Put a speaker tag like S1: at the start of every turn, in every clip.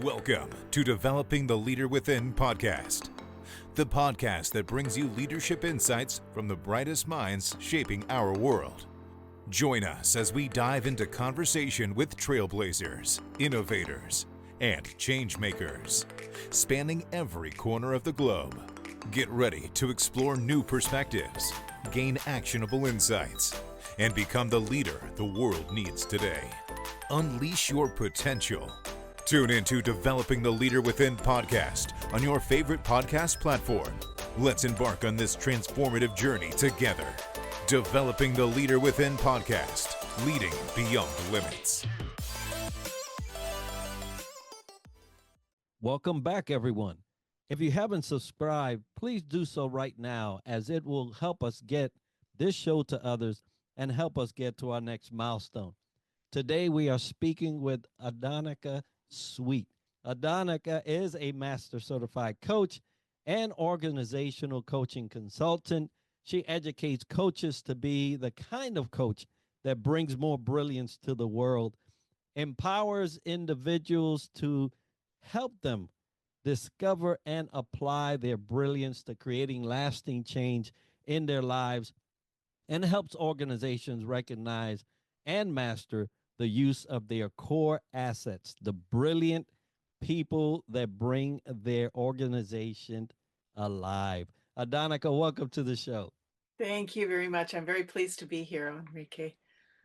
S1: Welcome to Developing the Leader Within podcast, the podcast that brings you leadership insights from the brightest minds shaping our world. Join us as we dive into conversation with trailblazers, innovators, and change makers, spanning every corner of the globe. Get ready to explore new perspectives, gain actionable insights, and become the leader the world needs today. Unleash your potential. Tune into Developing the Leader Within podcast on your favorite podcast platform. Let's embark on this transformative journey together. Developing the Leader Within podcast, leading beyond limits.
S2: Welcome back, everyone. If you haven't subscribed, please do so right now, as it will help us get this show to others and help us get to our next milestone. Today, we are speaking with Adonica Sweet. Adonica is a master certified coach and organizational coaching consultant. She educates coaches to be the kind of coach that brings more brilliance to the world, empowers individuals to help them discover and apply their brilliance to creating lasting change in their lives, and helps organizations recognize and master the use of their core assets, the brilliant people that bring their organization alive. Adonica, welcome to the show.
S3: Thank you very much. I'm very pleased to be here, Enrique.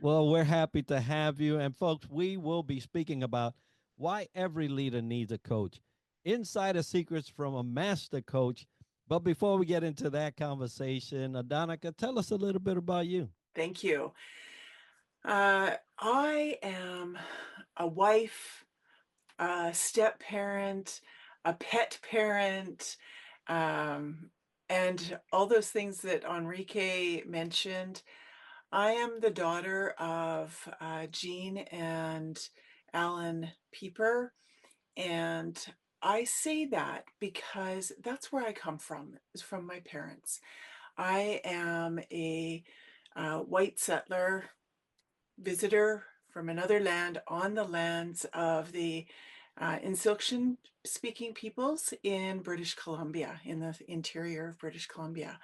S2: Well, we're happy to have you. And folks, we will be speaking about why every leader needs a coach, insider secrets from a master coach. But before we get into that conversation, Adonica, tell us a little bit about you.
S3: Thank you. I am a wife, a step parent, a pet parent, and all those things that Enrique mentioned. I am the daughter of Jean and Alan Pieper, and I say that because that's where I come from, is from my parents. I am a white settler visitor from another land on the lands of the Insilkshan speaking peoples in British Columbia, in the interior of British Columbia.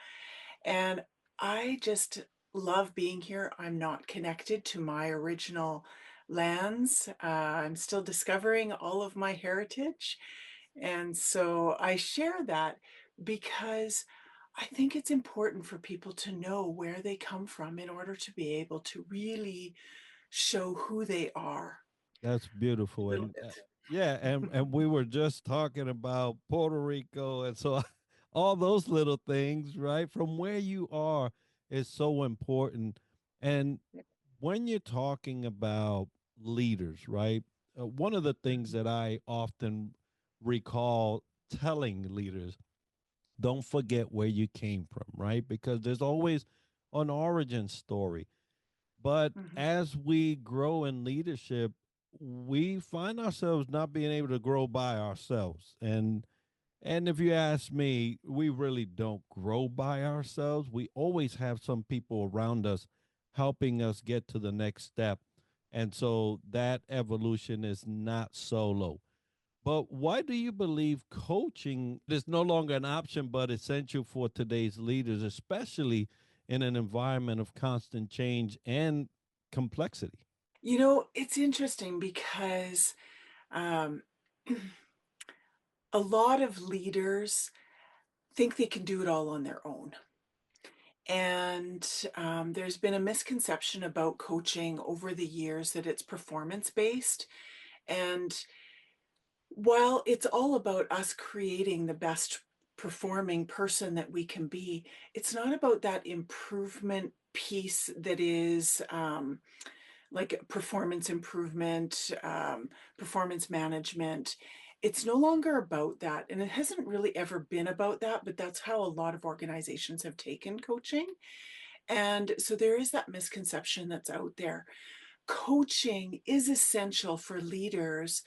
S3: And I just love being here. I'm not connected to my original lands. I'm still discovering all of my heritage. And so I share that because I think it's important for people to know where they come from in order to be able to really show who they are.
S2: That's beautiful. And yeah, and we were just talking about Puerto Rico, and so all those little things, right? From where you are is so important. And when you're talking about leaders, right? One of the things that I often recall telling leaders, don't forget where you came from, right? Because there's always an origin story. But as we grow in leadership, we find ourselves not being able to grow by ourselves. And if you ask me, we really don't grow by ourselves. We always have some people around us helping us get to the next step. And so that evolution is not solo. But why do you believe coaching is no longer an option, but essential for today's leaders, especially in an environment of constant change and complexity?
S3: You know, it's interesting because um, a lot of leaders think they can do it all on their own. And there's been a misconception about coaching over the years that it's performance-based. And while it's all about us creating the best performing person that we can be, it's not about that improvement piece that is like performance improvement, performance management. It's no longer about that. And it hasn't really ever been about that, but that's how a lot of organizations have taken coaching. And so there is that misconception that's out there. Coaching is essential for leaders,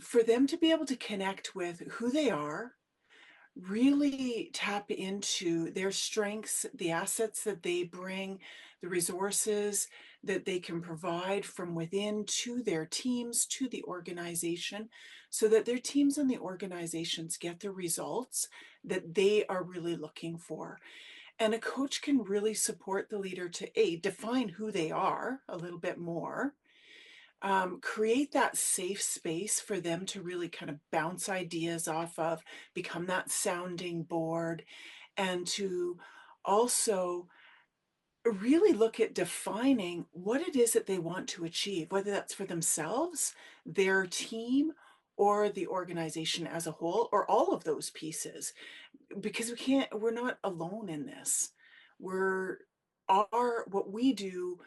S3: for them to be able to connect with who they are, really tap into their strengths, the assets that they bring, the resources that they can provide from within to their teams, to the organization, so that their teams and the organizations get the results that they are really looking for. And a coach can really support the leader to define who they are a little bit more, create that safe space for them to really kind of bounce ideas off of, become that sounding board, and to also really look at defining what it is that they want to achieve, whether that's for themselves, their team, or the organization as a whole, or all of those pieces. Because we're not alone in this. What we do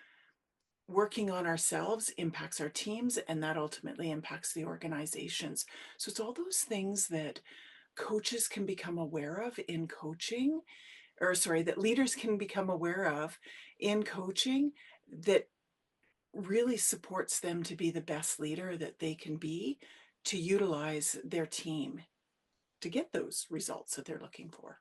S3: working on ourselves impacts our teams, and that ultimately impacts the organizations. So it's all those things that coaches can become aware of in coaching, or sorry, that leaders can become aware of in coaching, that really supports them to be the best leader that they can be, to utilize their team to get those results that they're looking for.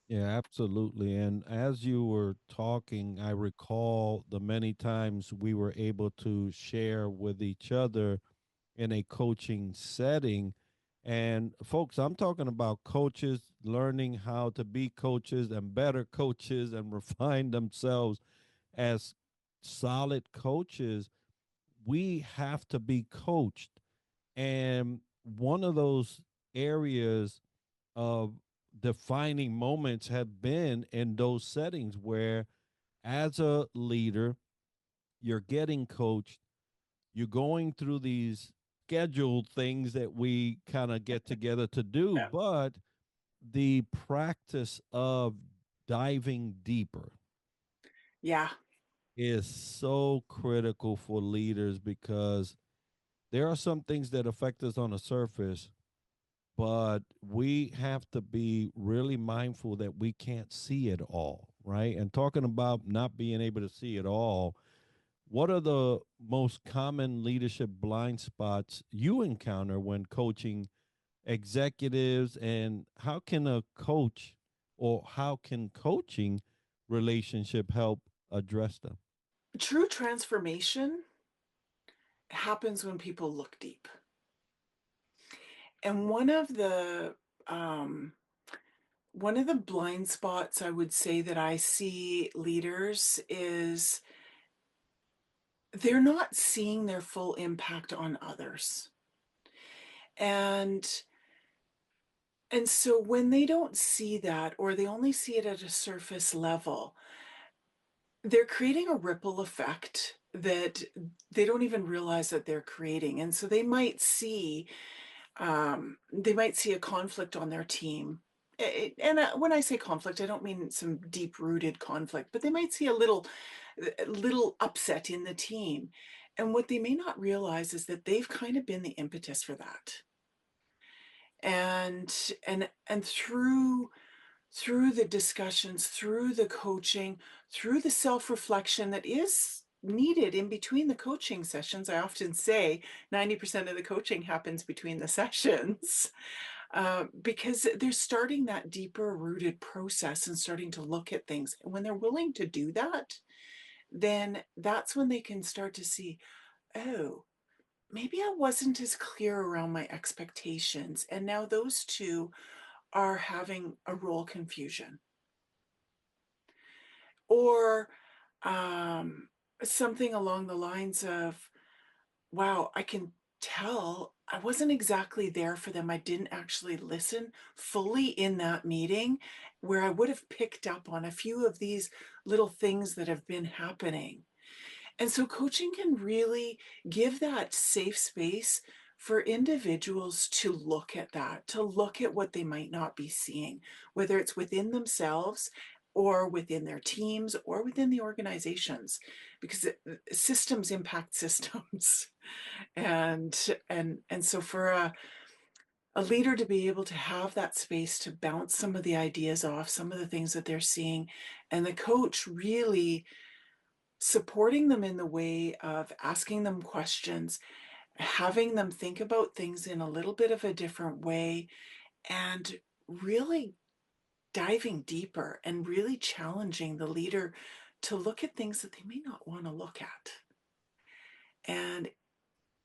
S2: Yeah, absolutely. And as you were talking, I recall the many times we were able to share with each other in a coaching setting. And folks, I'm talking about coaches learning how to be coaches and better coaches and refine themselves as solid coaches. We have to be coached. And one of those areas of defining moments have been in those settings where, as a leader, you're getting coached, you're going through these scheduled things that we kind of get together to do,
S3: Yeah.
S2: but the practice of diving deeper
S3: Yeah.
S2: is so critical for leaders because there are some things that affect us on the surface, but we have to be really mindful that we can't see it all, right? And talking about not being able to see it all, what are the most common leadership blind spots you encounter when coaching executives, and how can a coach or how can coaching relationship help address them?
S3: True transformation happens when people look deep. And um, one of the blind spots I would say that I see leaders is they're not seeing their full impact on others. And so when they don't see that, or they only see it at a surface level, they're creating a ripple effect that they don't even realize that they're creating. And so they might see a conflict on their team. And when I say conflict, I don't mean some deep-rooted conflict, but they might see a little upset in the team. And what they may not realize is that they've kind of been the impetus for that. And through the discussions, through the coaching, through the self-reflection that is needed in between the coaching sessions. I often say 90% of the coaching happens between the sessions, because they're starting that deeper rooted process and starting to look at things. And when they're willing to do that, then that's when they can start to see, oh, maybe I wasn't as clear around my expectations. And now those two are having a role confusion. Or something along the lines of, wow, I can tell I wasn't exactly there for them. I didn't actually listen fully in that meeting, where I would have picked up on a few of these little things that have been happening. And so coaching can really give that safe space for individuals to look at that, to look at what they might not be seeing, whether it's within themselves or within their teams or within the organizations, because systems impact systems. And so for a leader to be able to have that space to bounce some of the ideas off, some of the things that they're seeing, and the coach really supporting them in the way of asking them questions, having them think about things in a little bit of a different way, and really diving deeper and really challenging the leader to look at things that they may not want to look at. And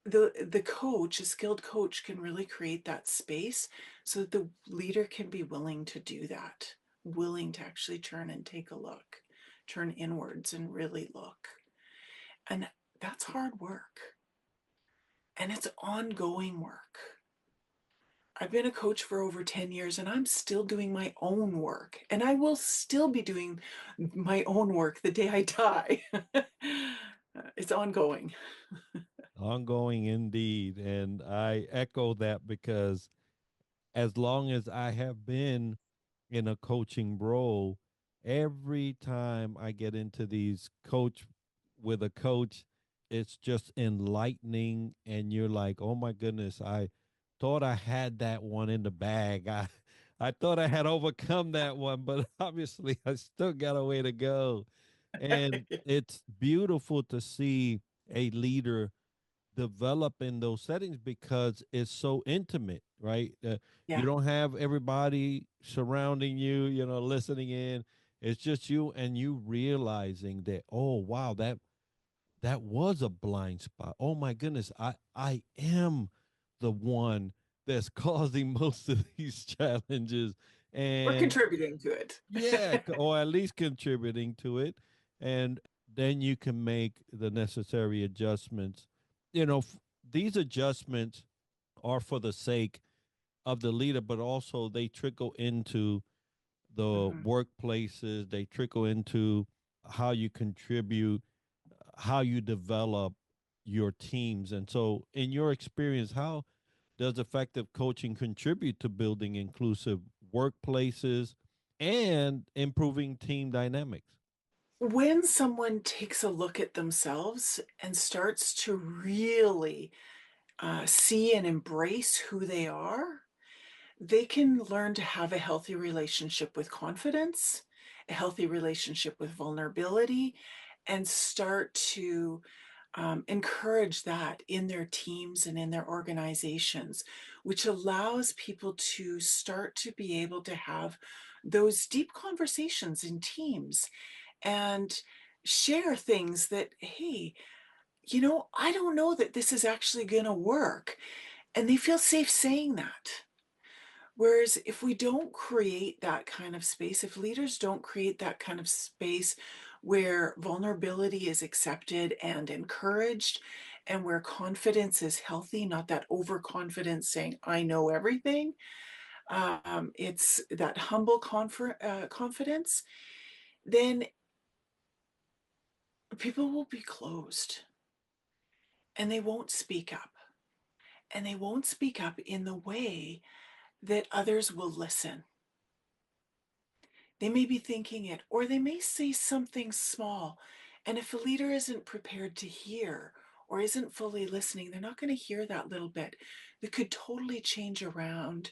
S3: the coach, a skilled coach, can really create that space so that the leader can be willing to do that, willing to actually turn and take a look, turn inwards and really look. And that's hard work. And it's ongoing work. I've been a coach for over 10 years and I'm still doing my own work. And I will still be doing my own work the day I die. It's ongoing.
S2: Ongoing indeed. And I echo that because as long as I have been in a coaching role, every time I get into these coach with a coach, it's just enlightening. And you're like, oh my goodness, I thought I had that one in the bag. I thought I had overcome that one, but obviously I still got a way to go. And it's beautiful to see a leader develop in those settings because it's so intimate, right? You
S3: Yeah.
S2: don't have everybody surrounding you, listening in. It's just you and you realizing that, oh wow, that was a blind spot. Oh my goodness, I am the one that's causing most of these challenges,
S3: We're
S2: and
S3: contributing to it.
S2: yeah, or at least contributing to it. And then you can make the necessary adjustments. These adjustments are for the sake of the leader, but also they trickle into the
S3: Mhm.
S2: workplaces, they trickle into how you contribute, how you develop your teams. And so, in your experience, how does effective coaching contribute to building inclusive workplaces and improving team dynamics?
S3: When someone takes a look at themselves and starts to really see and embrace who they are, they can learn to have a healthy relationship with confidence, a healthy relationship with vulnerability, and start to encourage that in their teams and in their organizations, which allows people to start to be able to have those deep conversations in teams and share things that, hey, I don't know that this is actually going to work. And they feel safe saying that. Whereas if we don't create that kind of space, if leaders don't create that kind of space where vulnerability is accepted and encouraged, and where confidence is healthy, not that overconfidence saying, I know everything, it's that humble confidence, then people will be closed and they won't speak up. And they won't speak up in the way that others will listen. They may be thinking it, or they may say something small. And if a leader isn't prepared to hear or isn't fully listening, they're not going to hear that little bit that could totally change around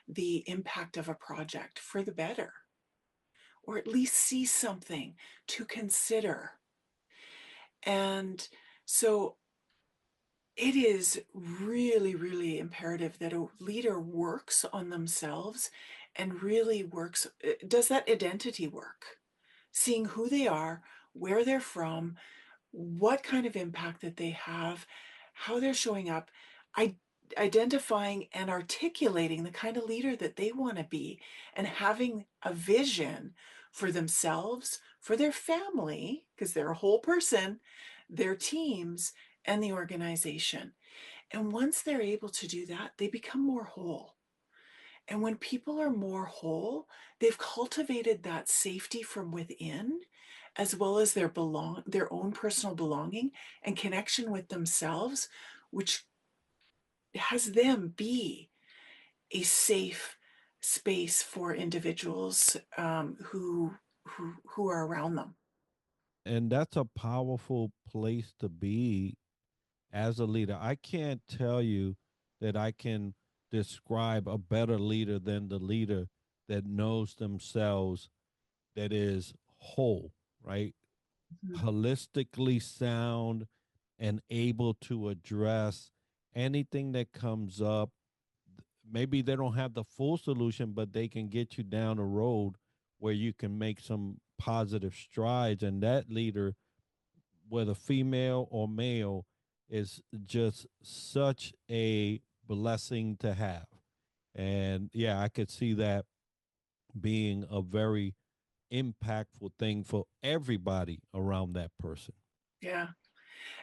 S3: the impact of a project for the better, or at least see something to consider. And so it is really, really imperative that a leader works on themselves and really does that identity work, seeing who they are, where they're from, what kind of impact that they have, how they're showing up, I, identifying and articulating the kind of leader that they want to be, and having a vision for themselves, for their family, because they're a whole person, their teams, and the organization. And once they're able to do that, they become more whole. And when people are more whole, they've cultivated that safety from within, as well as their own personal belonging and connection with themselves, which has them be a safe space for individuals who are around them.
S2: And that's a powerful place to be as a leader. I can't tell you that I can describe a better leader than the leader that knows themselves, that is whole, right?
S3: Mhm.
S2: Holistically sound and able to address anything that comes up. Maybe they don't have the full solution, but they can get you down a road where you can make some positive strides, and that leader, whether female or male, is just such a blessing to have. And yeah, I could see that being a very impactful thing for everybody around that person.
S3: Yeah.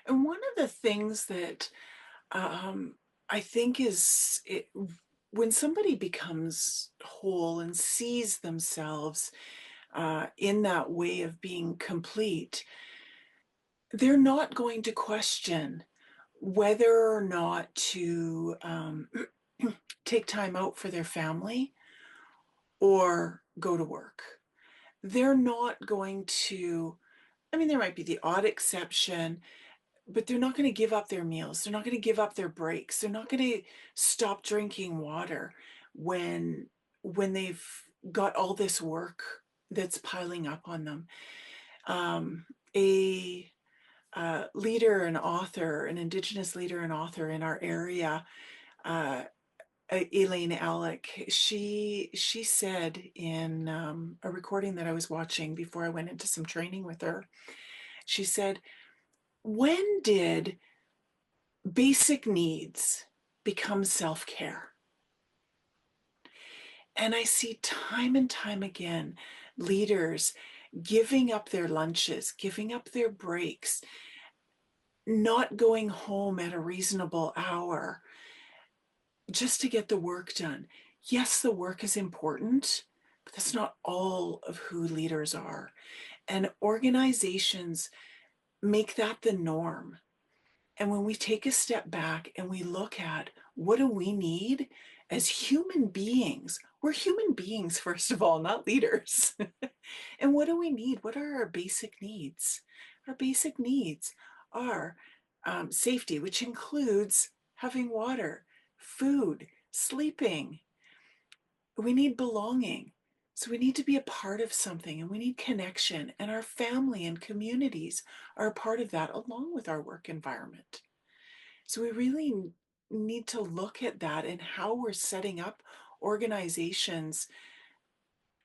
S3: And one of the things that I think when somebody becomes whole and sees themselves in that way of being complete, they're not going to question whether or not to take time out for their family or go to work. They're not going to, I mean, there might be the odd exception, but they're not going to give up their meals. They're not going to give up their breaks. They're not going to stop drinking water when they've got all this work that's piling up on them. A leader and author, an Indigenous leader and author in our area, Elaine Alec, she said in a recording that I was watching before I went into some training with her, she said, when did basic needs become self-care? And I see time and time again leaders giving up their lunches, giving up their breaks, not going home at a reasonable hour just to get the work done. Yes, the work is important, but that's not all of who leaders are. And organizations make that the norm. And when we take a step back and we look at what do we need as human beings, we're human beings, first of all, not leaders. And what do we need? What are our basic needs? Our basic needs are safety, which includes having water, food, sleeping. We need belonging. So we need to be a part of something, and we need connection, and our family and communities are a part of that along with our work environment. So we really need to look at that and how we're setting up organizations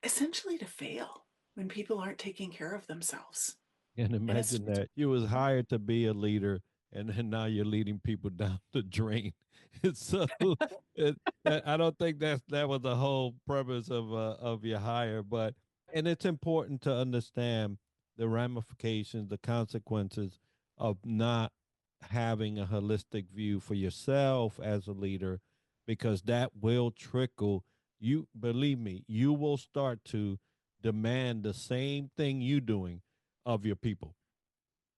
S3: essentially to fail when people aren't taking care of themselves.
S2: And
S3: And it's
S2: imagine that you was hired to be a leader, and then now you're leading people down the drain. So it, I don't think that was the whole purpose of your hire. But and it's important to understand the ramifications, the consequences of not having a holistic view for yourself as a leader, because that will trickle. You believe me, you will start to demand the same thing you doing of your people.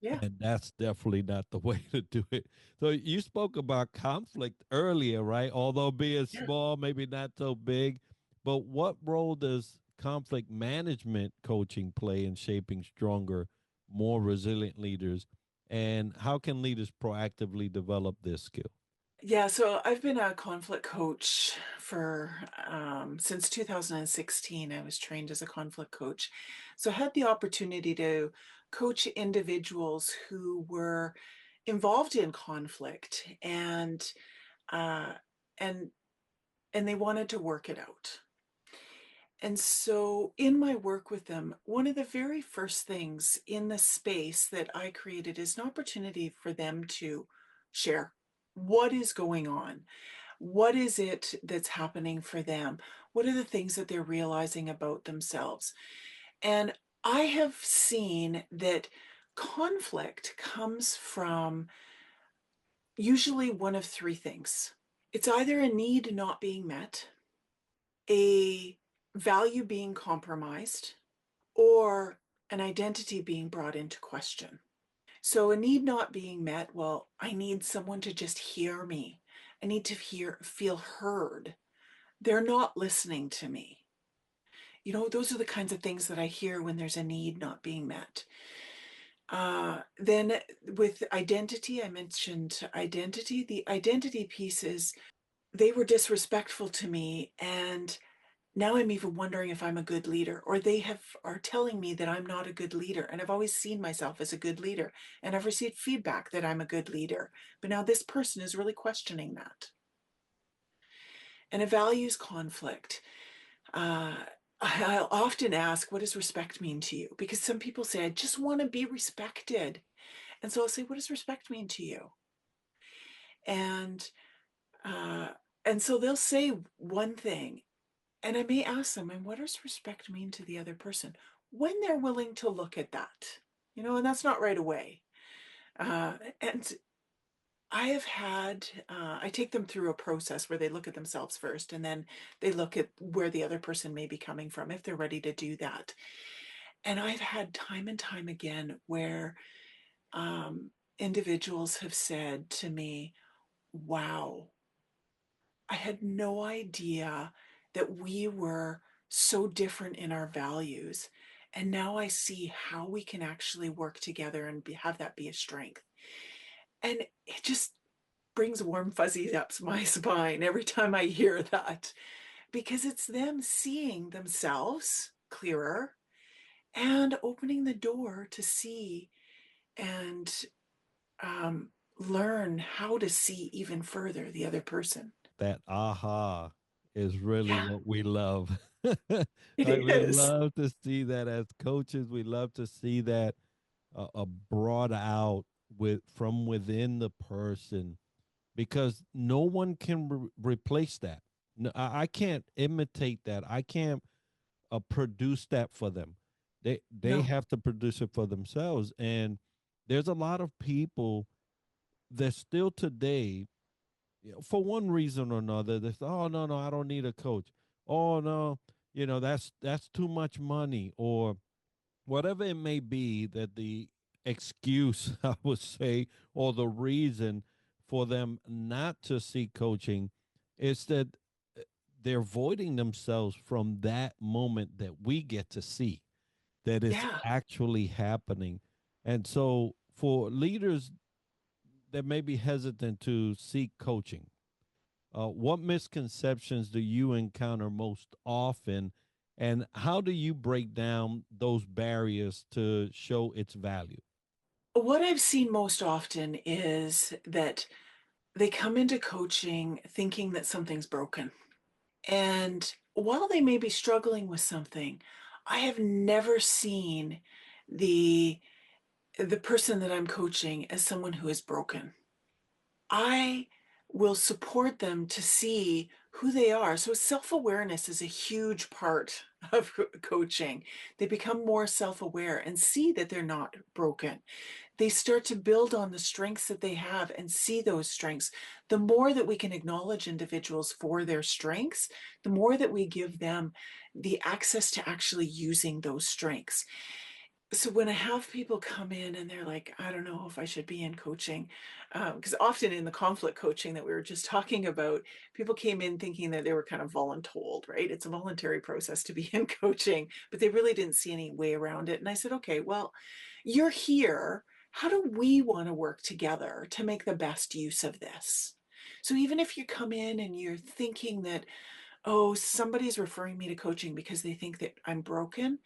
S3: yeah,
S2: And that's definitely not the way to do it. So you spoke about conflict earlier, right? Although being
S3: yeah.
S2: small, maybe not so big. But what role does conflict management coaching play in shaping stronger, more resilient leaders? And how can leaders proactively develop this skill?
S3: Yeah, so I've been a conflict coach for since 2016. I was trained as a conflict coach. So I had the opportunity to coach individuals who were involved in conflict uh, and and they wanted to work it out. And so in my work with them, one of the very first things in the space that I created is an opportunity for them to share what is going on. What is it that's happening for them? What are the things that they're realizing about themselves? And I have seen that conflict comes from usually one of three things. It's either a need not being met, a value being compromised, or an identity being brought into question. So a need not being met, well, I need someone to just hear me. I need to feel heard. They're not listening to me. You know, those are the kinds of things that I hear when there's a need not being met. Then with identity, I mentioned identity. The identity pieces, they were disrespectful to me, and now I'm even wondering if I'm a good leader, or are telling me that I'm not a good leader. And I've always seen myself as a good leader, and I've received feedback that I'm a good leader. But now this person is really questioning that. And a values conflict. I'll often ask, what does respect mean to you? Because some people say, I just want to be respected. And so I'll say, what does respect mean to you? And uh, and so they'll say one thing, and I may ask them, and what does respect mean to the other person? When they're willing to look at that, and that's not right away. And I have had, I take them through a process where they look at themselves first, and then they look at where the other person may be coming from if they're ready to do that. And I've had time and time again where individuals have said to me, wow, I had no idea that we were so different in our values. And now I see how we can actually work together and have that be a strength. And it just brings warm fuzzies up my spine every time I hear that, because it's them seeing themselves clearer and opening the door to see and learn how to see even further the other person.
S2: That aha is really
S3: Yeah,
S2: what we love.
S3: it
S2: Right? We
S3: is.
S2: love to see that as coaches. We love to see that brought out from within the person, because no one can replace that. No, I can't imitate that. I can't produce that for them. They
S3: No.
S2: have to produce it for themselves. And there's a lot of people that still today, for one reason or another, they say, "Oh no, no, I don't need a coach. Oh no, that's too much money," or whatever it may be, that the excuse I would say, or the reason for them not to seek coaching, is that they're avoiding themselves from that moment that we get to see that is
S3: Yeah.
S2: actually happening. And so for leaders that may be hesitant to seek coaching, what misconceptions do you encounter most often, and how do you break down those barriers to show its value?
S3: What I've seen most often is that they come into coaching thinking that something's broken. And while they may be struggling with something, I have never seen the the person that I'm coaching as someone who is broken. I will support them to see who they are. So self-awareness is a huge part of coaching. They become more self-aware and see that they're not broken. They start to build on the strengths that they have and see those strengths. The more that we can acknowledge individuals for their strengths, the more that we give them the access to actually using those strengths. So when I have people come in and they're like, I don't know if I should be in coaching, because often in the conflict coaching that we were just talking about, people came in thinking that they were kind of voluntold, right? It's a voluntary process to be in coaching, but they really didn't see any way around it. And I said, okay, well, you're here. How do we want to work together to make the best use of this? So even if you come in and you're thinking that, oh, somebody's referring me to coaching because they think that I'm broken,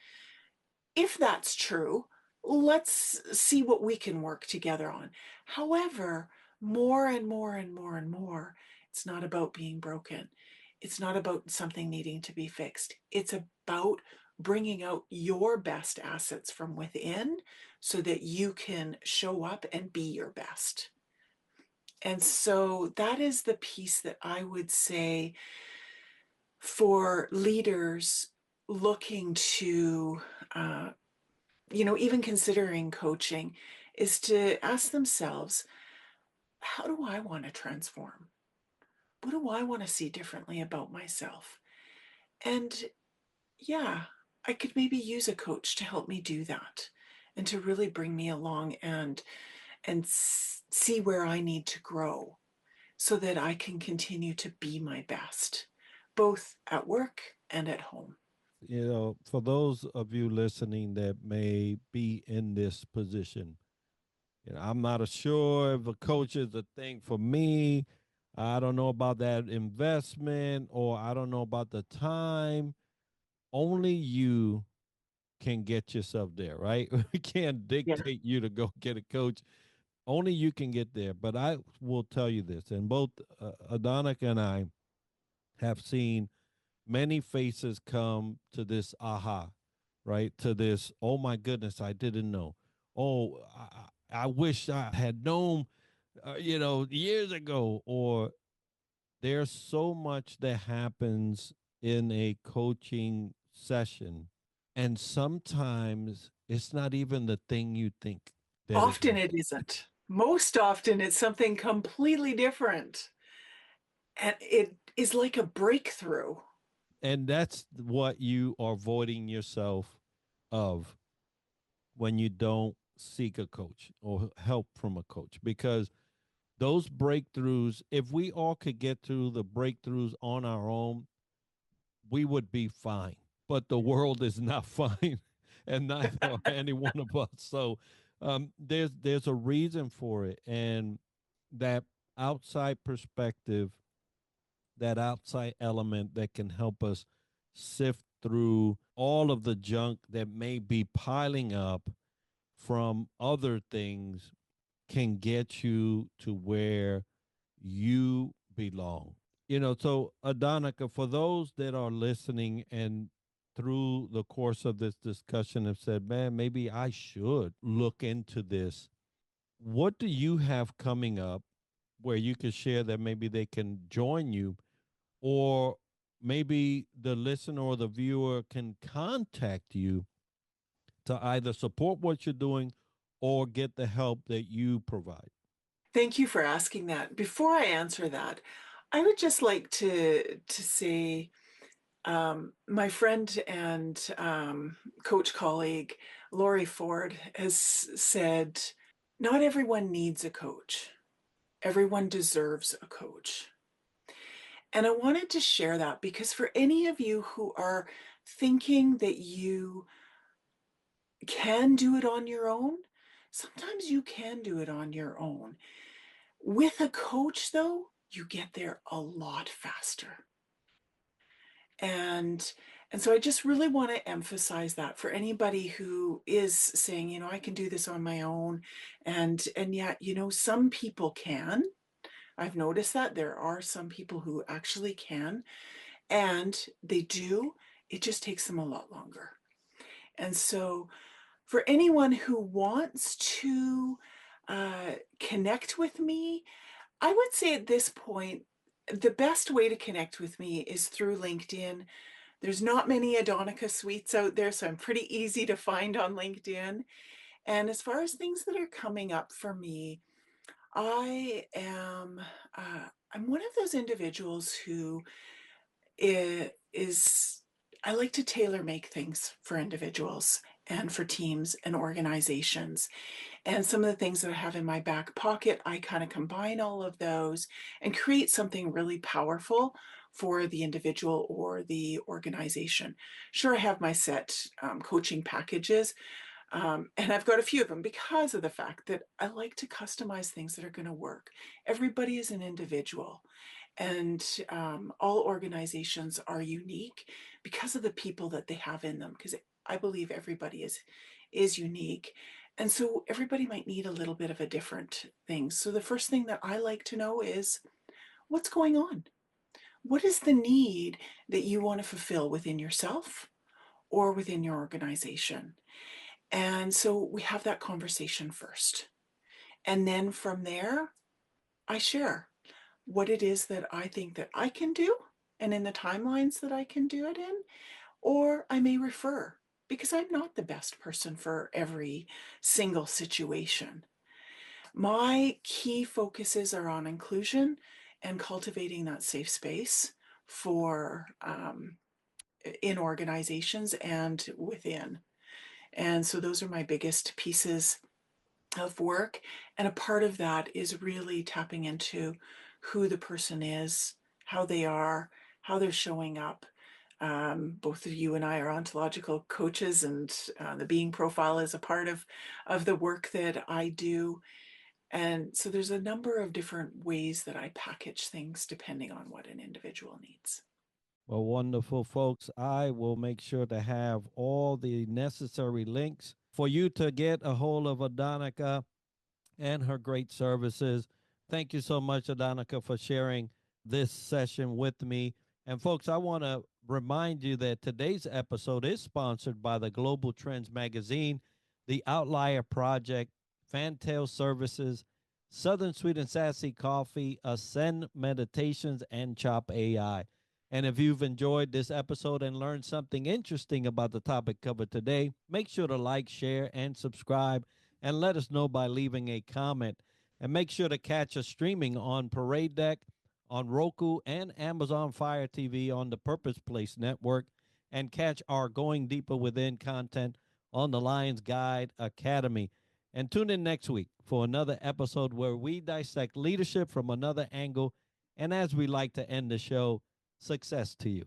S3: if that's true, let's see what we can work together on. However, more and more and more and more, it's not about being broken. It's not about something needing to be fixed. It's about bringing out your best assets from within so that you can show up and be your best. And so that is the piece that I would say for leaders looking to even considering coaching, is to ask themselves, how do I want to transform? What do I want to see differently about myself? And yeah, I could maybe use a coach to help me do that and to really bring me along and see where I need to grow so that I can continue to be my best, both at work and at home.
S2: For those of you listening that may be in this position, I'm not sure if a coach is a thing for me. I don't know about that investment, or I don't know about the time. Only you can get yourself there, right? We can't
S3: Yeah.
S2: dictate you to go get a coach. Only you can get there. But I will tell you this, and both Adonica and I have seen many faces come to this aha, right? To this, oh my goodness, I didn't know. Oh, I wish I had known, years ago. Or there's so much that happens in a coaching session. And sometimes it's not even the thing you think that it
S3: Often
S2: is.
S3: it isn't. Most often it's something completely different. And it is like a breakthrough.
S2: And that's what you are avoiding yourself of when you don't seek a coach or help from a coach, because those breakthroughs, if we all could get through the breakthroughs on our own, we would be fine. But the world is not fine, and neither are any one of us. So there's a reason for it, and that outside perspective, that outside element that can help us sift through all of the junk that may be piling up from other things can get you to where you belong. So Adonica, for those that are listening and through the course of this discussion have said, man, maybe I should look into this. What do you have coming up where you could share that maybe they can join you, or maybe the listener or the viewer can contact you to either support what you're doing or get the help that you provide?
S3: Thank you for asking that. Before I answer that, I would just like to say, my friend and coach colleague Lori Ford has said, "Not everyone needs a coach. Everyone deserves a coach." And I wanted to share that because for any of you who are thinking that you can do it on your own, sometimes you can do it on your own. With a coach, though, you get there a lot faster. And so I just really want to emphasize that for anybody who is saying, I can do this on my own. And yet, some people can. I've noticed that there are some people who actually can, and they do. It just takes them a lot longer. And so for anyone who wants to connect with me, I would say at this point, the best way to connect with me is through LinkedIn. There's not many Adonica Sweets out there, so I'm pretty easy to find on LinkedIn. And as far as things that are coming up for me, I am I'm one of those individuals who is I like to tailor make things for individuals and for teams and organizations. And some of the things that I have in my back pocket, I kind of combine all of those and create something really powerful for the individual or the organization. Sure, I have my set coaching packages, and I've got a few of them because of the fact that I like to customize things that are going to work. Everybody is an individual, and all organizations are unique because of the people that they have in them. Because I believe everybody is unique, and so everybody might need a little bit of a different thing. So the first thing that I like to know is what's going on. What is the need that you want to fulfill within yourself or within your organization? And so we have that conversation first. And then from there, I share what it is that I think that I can do and in the timelines that I can do it in, or I may refer because I'm not the best person for every single situation. My key focuses are on inclusion and cultivating that safe space for in organizations and within. And so those are my biggest pieces of work. And a part of that is really tapping into who the person is, how they are, how they're showing up. Both of you and I are ontological coaches, and the being profile is a part of the work that I do. And so there's a number of different ways that I package things depending on what an individual needs.
S2: Well, wonderful, folks. I will make sure to have all the necessary links for you to get a hold of Adonica and her great services. Thank you so much, Adonica, for sharing this session with me. And folks, I want to remind you that today's episode is sponsored by the Global Trends magazine, the Outlier Project, Fantail Services, Southern Sweet and Sassy Coffee, Ascend Meditations, and Chop AI. And if you've enjoyed this episode and learned something interesting about the topic covered today, make sure to like, share, and subscribe, and let us know by leaving a comment. And make sure to catch us streaming on Parade Deck, on Roku, and Amazon Fire TV on the Purpose Place Network, and catch our Going Deeper Within content on the Lions Guide Academy. And tune in next week for another episode where we dissect leadership from another angle. And as we like to end the show, success to you.